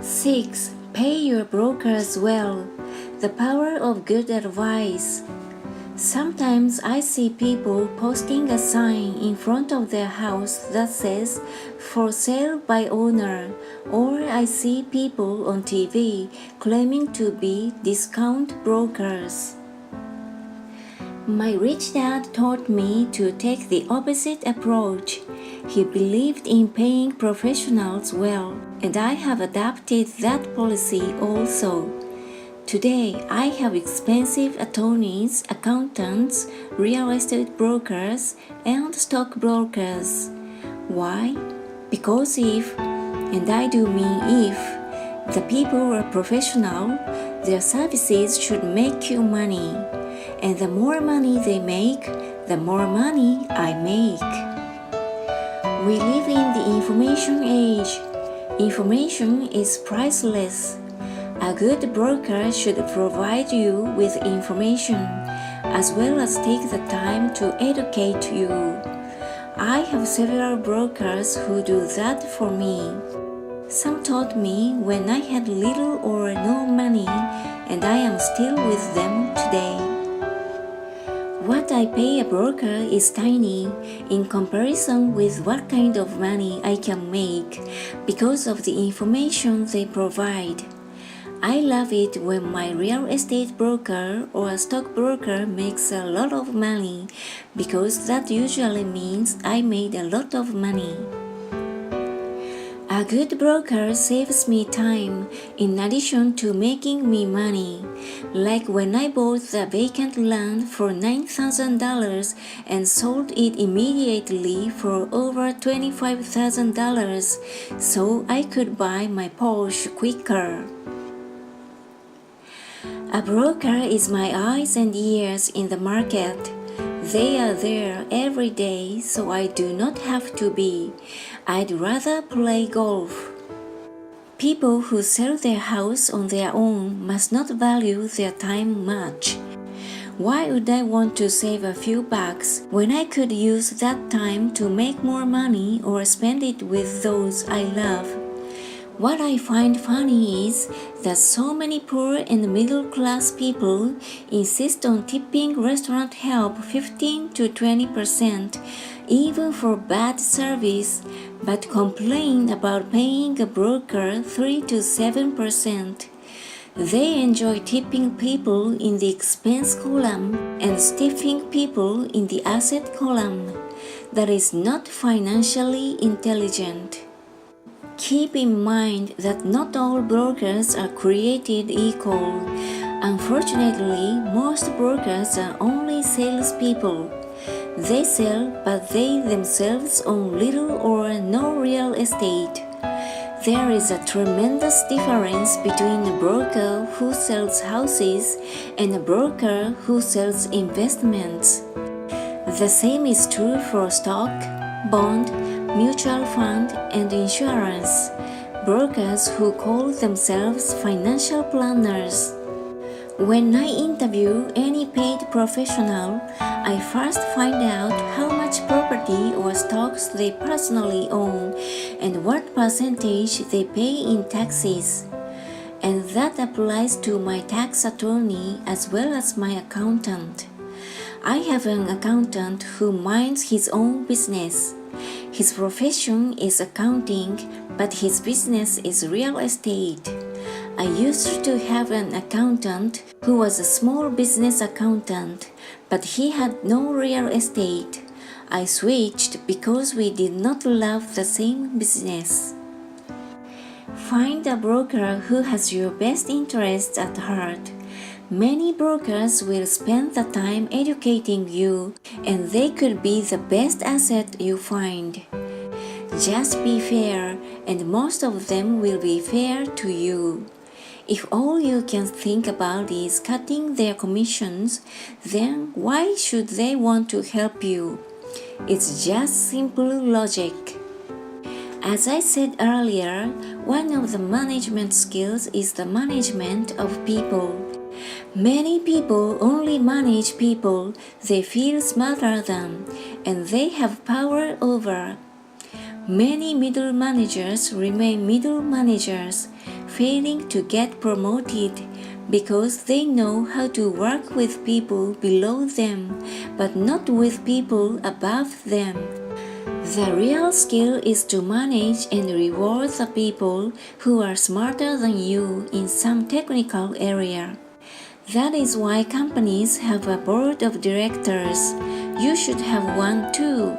6. Pay your brokers well. The power of good advice. Sometimes I see people posting a sign in front of their house that says, "For sale by owner," or I see people on TV claiming to be discount brokers. My rich dad taught me to take the opposite approach. He believed in paying professionals well, and I have adopted that policy also. Today, I have expensive attorneys, accountants, real estate brokers, and stockbrokers. Why? Because if, and I do mean if, the people are professional, their services should make you money. And the more money they make, the more money I make. We live in the information age. Information is priceless. A good broker should provide you with information, as well as take the time to educate you. I have several brokers who do that for me. Some taught me when I had little or no money, and I am still with them today. What I pay a broker is tiny in comparison with what kind of money I can make because of the information they provide. I love it when my real estate broker or stockbroker makes a lot of money because that usually means I made a lot of money. A good broker saves me time in addition to making me money, like when I bought the vacant land for $9,000 and sold it immediately for over $25,000 so I could buy my Porsche quicker. A broker is my eyes and ears in the market. They are there every day, so I do not have to be. I'd rather play golf. People who sell their house on their own must not value their time much. Why would I want to save a few bucks when I could use that time to make more money or spend it with those I love? What I find funny is that so many poor and middle-class people insist on tipping restaurant help 15 to 20%, even for bad service, but complain about paying a broker 3 to 7%. They enjoy tipping people in the expense column and stiffing people in the asset column. That is not financially intelligent. Keep in mind that not all brokers are created equal. Unfortunately, most brokers are only salespeople. They sell, but they themselves own little or no real estate. There is a tremendous difference between a broker who sells houses and a broker who sells investments. The same is true for stock, bond, mutual fund, and insurance. Brokers who call themselves financial planners. When I interview any paid professional, I first find out how much property or stocks they personally own and what percentage they pay in taxes. And that applies to my tax attorney as well as my accountant. I have an accountant who minds his own business. His profession is accounting, but his business is real estate. I used to have an accountant who was a small business accountant, but he had no real estate. I switched because we did not love the same business. Find a broker who has your best interests at heart. Many brokers will spend the time educating you, and they could be the best asset you find. Just be fair, and most of them will be fair to you. If all you can think about is cutting their commissions, then why should they want to help you? It's just simple logic. As I said earlier, one of the management skills is the management of people. Many people only manage people they feel smarter than, and they have power over. Many middle managers remain middle managers, failing to get promoted because they know how to work with people below them, but not with people above them. The real skill is to manage and reward the people who are smarter than you in some technical area. That is why companies have a board of directors. You should have one too.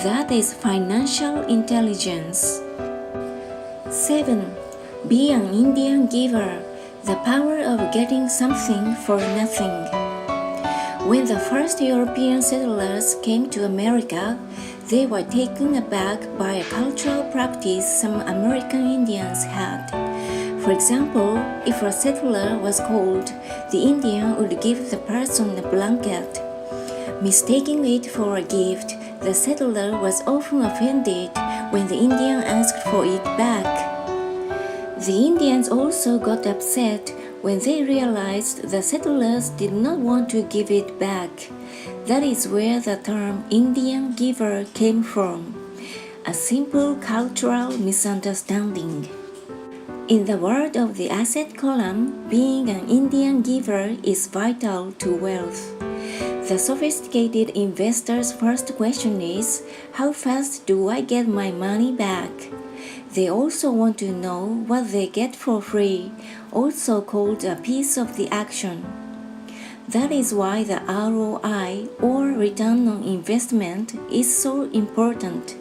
That is financial intelligence. 7. Be an Indian giver. The power of getting something for nothing. When the first European settlers came to America, they were taken aback by a cultural practice some American Indians had. For example, if a settler was cold, the Indian would give the person a blanket. Mistaking it for a gift, the settler was often offended when the Indian asked for it back. The Indians also got upset when they realized the settlers did not want to give it back. That is where the term Indian giver came from, a simple cultural misunderstanding. In the word of the asset column, being an Indian giver is vital to wealth. The sophisticated investor's first question is, how fast do I get my money back? They also want to know what they get for free, also called a piece of the action. That is why the ROI, or return on investment, is so important.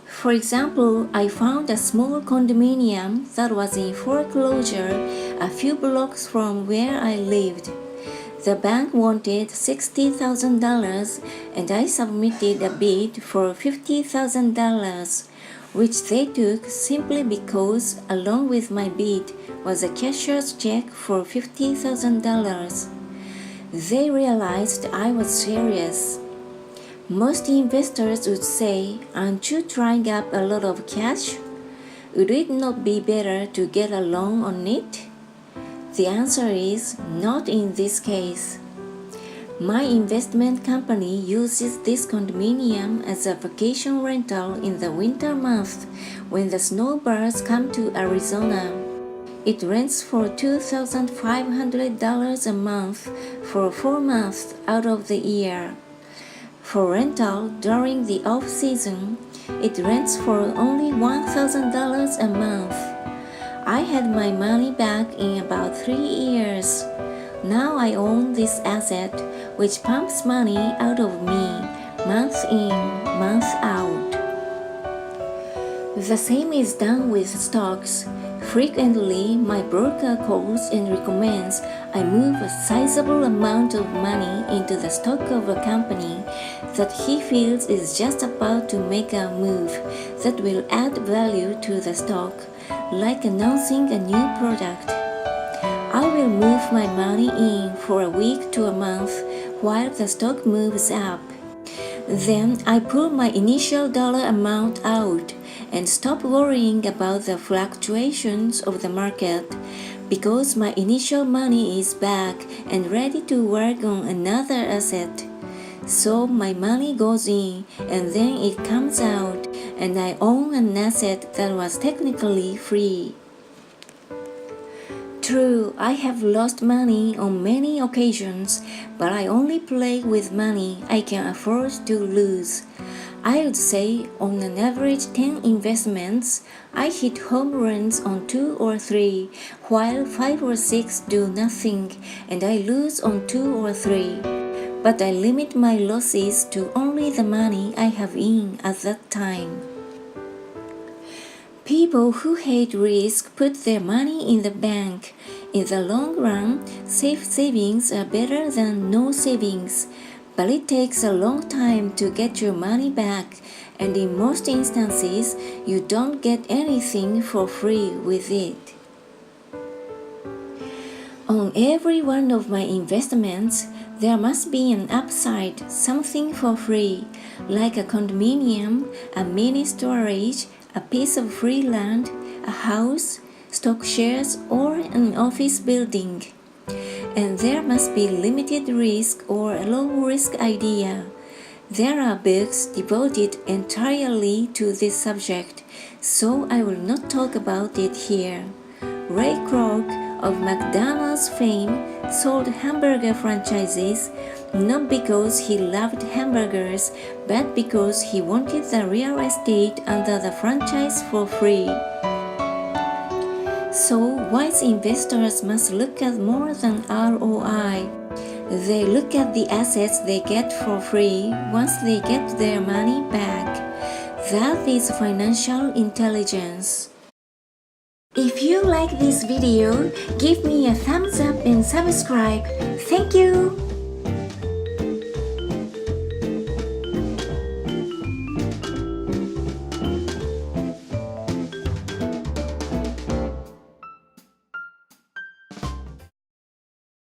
For example, I found a small condominium that was in foreclosure a few blocks from where I lived. The bank wanted $60,000 and I submitted a bid for $50,000, which they took simply because along with my bid was a cashier's check for $50,000. They realized I was serious. Most investors would say, aren't you trying up a lot of cash? Would it not be better to get a loan on it? The answer is, not in this case. My investment company uses this condominium as a vacation rental in the winter months when the snowbirds come to Arizona. It rents for $2,500 a month for 4 months out of the year. For rental during the off-season, it rents for only $1,000 a month. I had my money back in about 3 years. Now I own this asset, which pumps money out of me, month in, month out. The same is done with stocks. Frequently, my broker calls and recommends I move a sizable amount of money into the stock of a company that he feels is just about to make a move that will add value to the stock, like announcing a new product. I will move my money in for a week to a month while the stock moves up. Then I pull my initial dollar amount out and stop worrying about the fluctuations of the market because my initial money is back and ready to work on another asset. So my money goes in and then it comes out and I own an asset that was technically free. True, I have lost money on many occasions, but I only play with money I can afford to lose. I would say on an average 10 investments, I hit home runs on 2 or 3, while 5 or 6 do nothing and I lose on 2 or 3. But I limit my losses to only the money I have in at that time. People who hate risk put their money in the bank. In the long run, safe savings are better than no savings, but it takes a long time to get your money back, and in most instances, you don't get anything for free with it. On every one of my investments, there must be an upside, something for free, like a condominium, a mini storage, a piece of free land, a house, stock shares, or an office building. And there must be limited risk or a low-risk idea. There are books devoted entirely to this subject, so I will not talk about it here. Ray Kroc of McDonald's fame sold hamburger franchises not because he loved hamburgers, but because he wanted the real estate under the franchise for free. So, wise investors must look at more than ROI. They look at the assets they get for free once they get their money back. That is financial intelligence. If you like this video, give me a thumbs up and subscribe. Thank you!